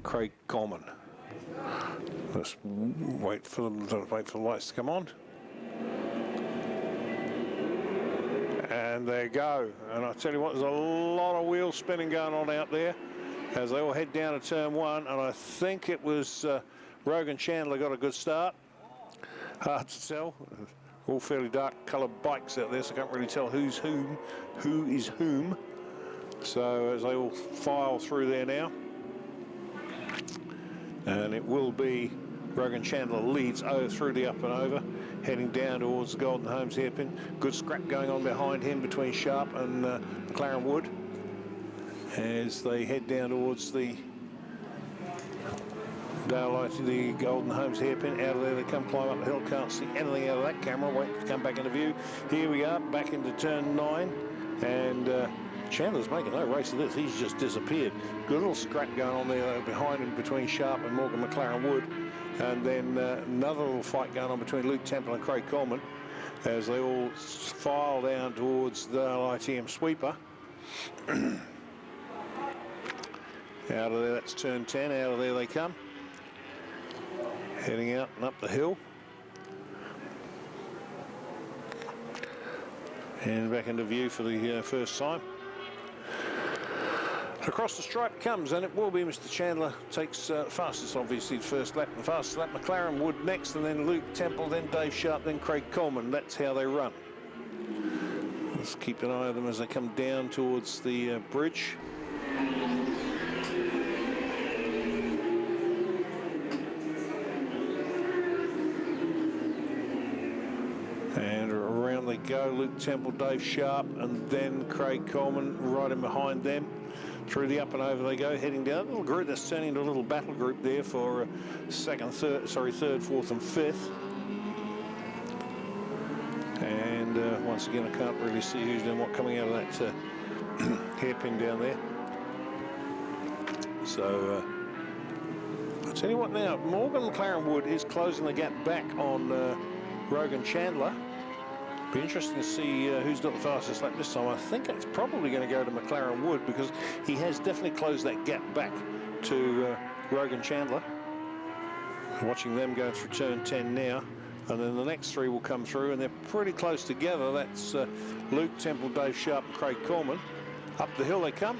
Craig Coleman. Let's wait for the lights to come on. And there you go. And I tell you what, there's a lot of wheel spinning going on out there as they all head down to turn one. And I think it was Rogan Chandler got a good start. Hard to tell. All fairly dark coloured bikes out there, so I can't really tell who is whom. So as they all file through there now. And it will be Rogan Chandler leads through the up and over, heading down towards the Golden Homes hairpin. Good scrap going on behind him between Sharp and McLaren Wood as they head down towards the daylight to the Golden Homes hairpin. Out of there they come, climb up the hill. Can't see anything out of that camera. Wait to come back into view. Here we are, back into turn 9, and Chandler's making no race of this. He's just disappeared. Good little scrap going on there behind him between Sharp and Morgan McLaren Wood. And then another little fight going on between Luke Temple and Craig Coleman as they all file down towards the ITM sweeper. Out of there, that's turn 10. Out of there they come. Heading out and up the hill. And back into view for the first time. Across the stripe comes, and it will be Mr. Chandler takes fastest, obviously, the first lap. The fastest lap, McLaren Wood next, and then Luke Temple, then Dave Sharp, then Craig Coleman. That's how they run. Let's keep an eye on them as they come down towards the bridge. And around they go, Luke Temple, Dave Sharp, and then Craig Coleman right in behind them. Through the up and over they go, heading down. A little group that's turning into a little battle group there for third, fourth, and fifth. And once again, I can't really see who's doing what coming out of that hairpin down there. So I'll tell you what now, Morgan McLaren Wood is closing the gap back on Rogan Chandler. Be interesting to see who's got the fastest lap this time. I think it's probably going to go to McLaren Wood because he has definitely closed that gap back to Rogan Chandler. Watching them go through turn 10 now. And then the next three will come through, and they're pretty close together. That's Luke Temple, Dave Sharp, and Craig Coleman. Up the hill they come.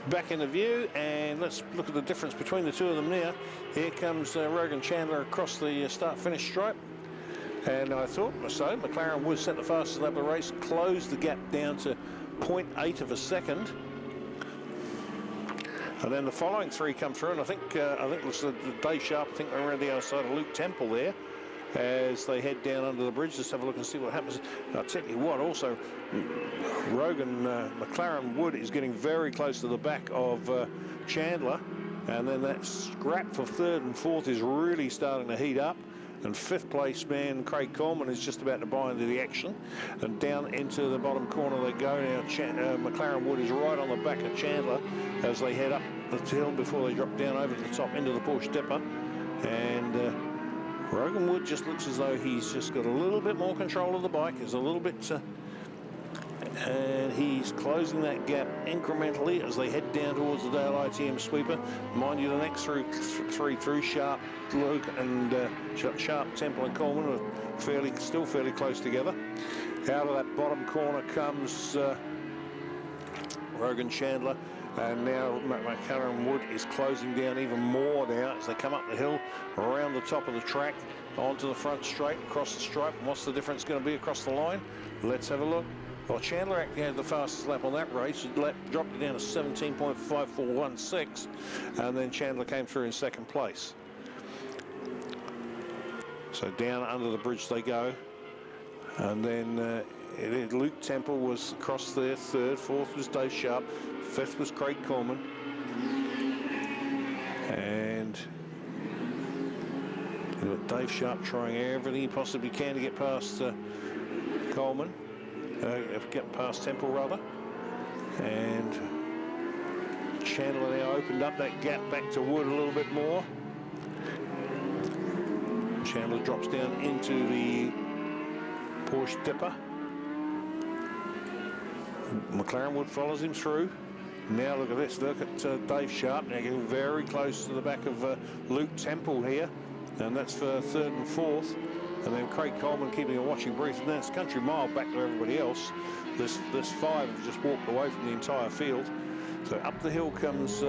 Back into view, and let's look at the difference between the two of them now. Here comes Rogan Chandler across the start-finish stripe. And I thought so. McLaren Wood set the fastest lap of the race, closed the gap down to 0.8 of a second. And then the following three come through, and I think it was Dave Sharp. I think they're around the other side of Luke Temple there as they head down under the bridge. Let's have a look and see what happens. And I'll tell you what, also, Rogan McLaren Wood is getting very close to the back of Chandler. And then that scrap for third and fourth is really starting to heat up. And fifth place man Craig Coleman is just about to buy into the action. And down into the bottom corner they go now. McLaren Wood is right on the back of Chandler as they head up the hill before they drop down over the top into the Porsche Dipper. And Rogan Wood just looks as though he's just got a little bit more control of the bike. There's a little bit, and he's closing that gap incrementally as they head down towards the Dale ITM sweeper. Mind you, the next three through Sharp, Luke, and Sharp, Temple, and Coleman are still fairly close together. Out of that bottom corner comes Rogan Chandler. And now McLaren Wood is closing down even more now as they come up the hill, around the top of the track, onto the front straight, across the stripe. And what's the difference going to be across the line? Let's have a look. Well, Chandler actually had the fastest lap on that race. He dropped it down to 17.5416, and then Chandler came through in second place. So down under the bridge they go. And then Luke Temple was across there, third. Fourth was Dave Sharp. Fifth was Craig Coleman. And Dave Sharp trying everything he possibly can to get past Coleman. Get past Temple, rather. And Chandler now opened up that gap back to Wood a little bit more. Chandler drops down into the Porsche Dipper. McLaren Wood follows him through. Now look at this, look at Dave Sharp, now getting very close to the back of Luke Temple here, and that's for third and fourth. And then Craig Coleman keeping a watching brief, and that's Country Mile back to everybody else. This five have just walked away from the entire field. So up the hill comes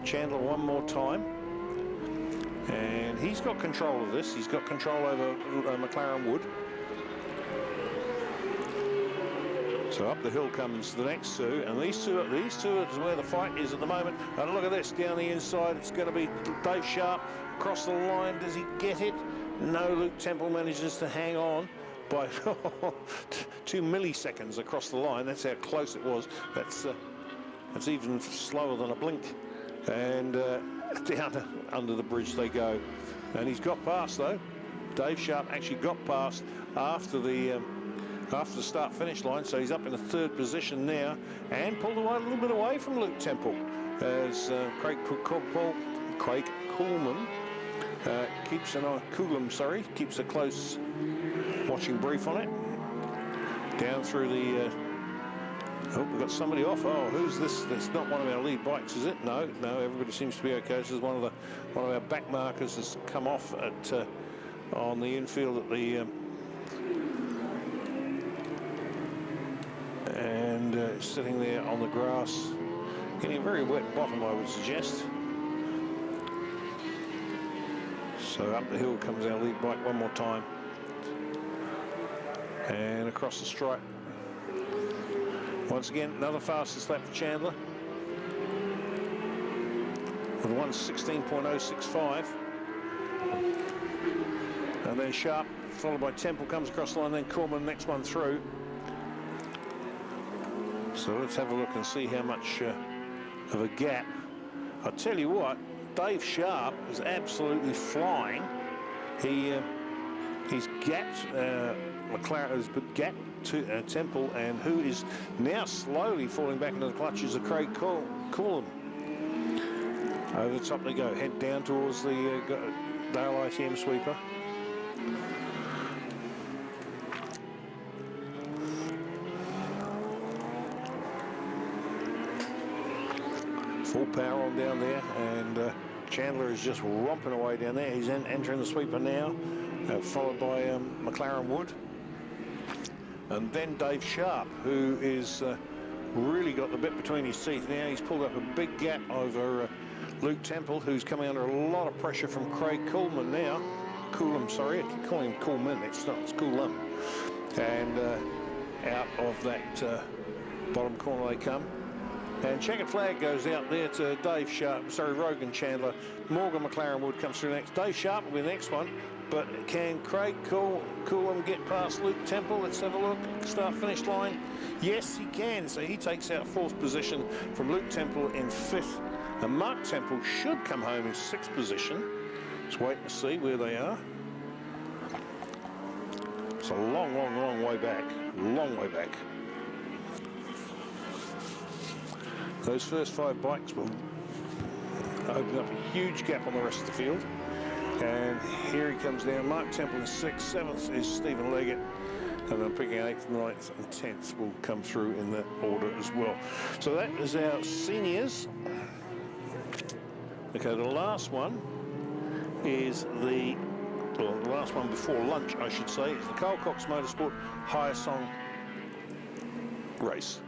Chandler one more time. And he's got control of this. He's got control over McLaren Wood. So up the hill comes the next two, and these two is where the fight is at the moment. And look at this, down the inside, it's going to be Dave Sharp across the line. Does he get it? No, Luke Temple manages to hang on by 2 milliseconds across the line. That's how close it was. That's even slower than a blink. And down under the bridge they go. And he's got past though. Dave Sharp actually got past after the start-finish line, so he's up in the third position now and pulled away a little bit away from Luke Temple as Craig Coleman keeps a close watching brief on it. Down through the oh, we've got somebody off. Oh, who's this? That's not one of our lead bikes, is it? No, everybody seems to be okay. This is one of our back markers has come off at on the infield at the and sitting there on the grass, getting a very wet bottom, I would suggest. So up the hill comes our lead bike one more time, and across the stripe. Once again, another fastest lap for Chandler with 1:16.065, and then Sharp followed by Temple comes across the line, then Coleman next one through. So let's have a look and see how much of a gap. I'll tell you what, Dave Sharp is absolutely flying. He's gapped McLaren, has gapped to Temple, and who is now slowly falling back into the clutches of Craig Coleman. Over the top they go, head down towards the Dale ITM sweeper. Full power on down there, and Chandler is just romping away down there. He's entering the sweeper now, followed by McLaren Wood. And then Dave Sharp, who is really got the bit between his teeth now. He's pulled up a big gap over Luke Temple, who's coming under a lot of pressure from Craig Coleman now. Coolum, sorry, I keep calling him Coleman, it's not, it's Coolum. And out of that bottom corner they come. And checkered flag goes out there to Dave Sharp, sorry, Rogan Chandler. Morgan McLaren Wood comes through next. Dave Sharp will be the next one, but can Craig Coolum get past Luke Temple? Let's have a look. Start-finish line. Yes, he can. So he takes out fourth position from Luke Temple in fifth. And Mark Temple should come home in sixth position. Let's wait and see where they are. It's a long, long, long way back. Long way back. Those first five bikes will open up a huge gap on the rest of the field. And here he comes down. Mark Temple is sixth. Seventh is Stephen Leggett. And then picking eighth, ninth, and 10th will come through in that order as well. So that is our seniors. Okay, the last one is the last one before lunch, I should say, is the Carl Cox Motorsport Hire Song race.